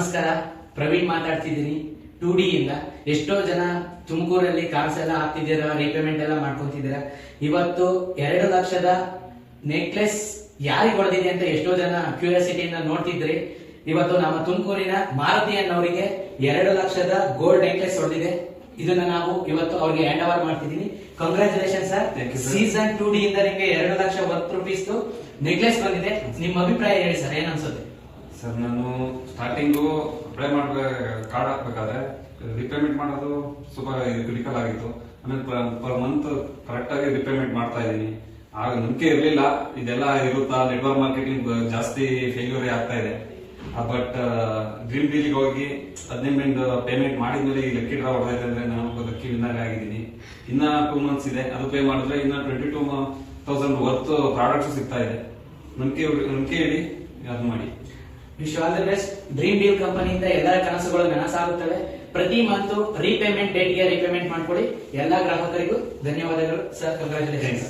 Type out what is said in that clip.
ನಮಸ್ಕಾರ, ಪ್ರವೀಣ್ ಮಾತಾಡ್ತಿದ್ದೀನಿ 2D ಇಂದ. ಎಷ್ಟೋ ಜನ ತುಮಕೂರಲ್ಲಿ ಕಾರ್ಸ್ ಎಲ್ಲ ಹಾಕ್ತಿದ್ದೀರಾ, ರೀಪೇಮೆಂಟ್ ಎಲ್ಲ ಮಾಡ್ಕೊಂತಿದ್ದೀರಾ. ಇವತ್ತು 2 ಲಕ್ಷದ ನೆಕ್ಲೆಸ್ ಯಾರಿಗೆ ಹೊಡೆದಿದೆ ಅಂತ ಎಷ್ಟೋ ಜನ ಕ್ಯೂರಿಯಾಸಿಟಿಯಿಂದ ನೋಡ್ತಿದ್ರಿ. ಇವತ್ತು ನಮ್ಮ ತುಮಕೂರಿನ ಮಾರುತಿ ಅನ್ನೋರಿಗೆ 2 ಲಕ್ಷದ ಗೋಲ್ಡ್ ನೆಕ್ಲೆಸ್ ಹೊಡೆದಿದೆ. ಇದನ್ನ ನಾವು ಇವತ್ತು ಅವ್ರಿಗೆ ಹ್ಯಾಂಡ್ ಓವರ್ ಮಾಡ್ತಿದ್ದೀನಿ. Congratulation sir. ಸೀಸನ್ 2D ಇಂದ ನಿಮಗೆ 2 ಲಕ್ಷ ₹1 ನೆಕ್ಲೆಸ್ ಬಂದಿದೆ. ನಿಮ್ಮ ಅಭಿಪ್ರಾಯ ಹೇಳಿ ಸರ್, ಏನ್ ಅನ್ಸುತ್ತೆ? ಸರ್, ನಾನು ಸ್ಟಾರ್ಟಿಂಗು ಅಪ್ಲೈ ಕಾರ್ಡ್ ಹಾಕ್ಬೇಕಾದ್ರೆ ರಿಪೇಮೆಂಟ್ ಮಾಡೋದು ಸ್ವಲ್ಪ ಕ್ರಿಟಿಕಲ್ ಆಗಿತ್ತು. ಆಮೇಲೆ ಪರ್ ಮಂತ್ ಕರೆಕ್ಟ್ ಆಗಿ ರಿಪೇಮೆಂಟ್ ಮಾಡ್ತಾ ಇದ್ದೀನಿ. ಆಗ ನಂಬಿಕೆ ಇರಲಿಲ್ಲ ಇದೆಲ್ಲ ಇರುತ್ತಾ, ನೆಟ್ವರ್ಕ್ ಮಾರ್ಕೆಟಿಂಗ್ ಜಾಸ್ತಿ ಫೇಲ್ಯೂರೇ ಆಗ್ತಾ ಇದೆ. ಬಟ್ ಡ್ರೀಮ್ ಡೀಲ್ಗೆ ಹೋಗಿ 15 ಪೇಮೆಂಟ್ ಮಾಡಿದ್ಮೇಲೆ ಈ ಲಕ್ಕಿ ಡ್ರಾ ಹೊಡೆದೈತೆ ಅಂದ್ರೆ ನಾನು ಲಕ್ಕಿ ವಿನ್ನರ್ ಆಗಿದ್ದೀನಿ. ಇನ್ನ 2 ಮಂತ್ಸ್ ಇದೆ, ಅದು ಪೇ ಮಾಡಿದ್ರೆ ಇನ್ನ 22,000 ವರ್ತ್ ಪ್ರಾಡಕ್ಟ್ಸ್ ಸಿಗ್ತಾ ಇದೆ. ನಂಬಿಕೆ ಇಡಿ, ಅದು ಮಾಡಿ. Wish all the best. Dream deal ಕಂಪನಿಯಿಂದ ಎಲ್ಲರ ಕನಸುಗಳು ನನಸಾಗುತ್ತವೆ. ಪ್ರತಿ ಮಂತ್ ರೀಪೇಮೆಂಟ್ ಡೇಟ್ಗೆ ರೀಪೇಮೆಂಟ್ ಮಾಡ್ಕೊಳ್ಳಿ. ಎಲ್ಲಾ ಗ್ರಾಹಕರಿಗೂ ಧನ್ಯವಾದಗಳು ಸರ್. ಕಂಗ್ರಾಚುಲೇಷನ್ಸ್.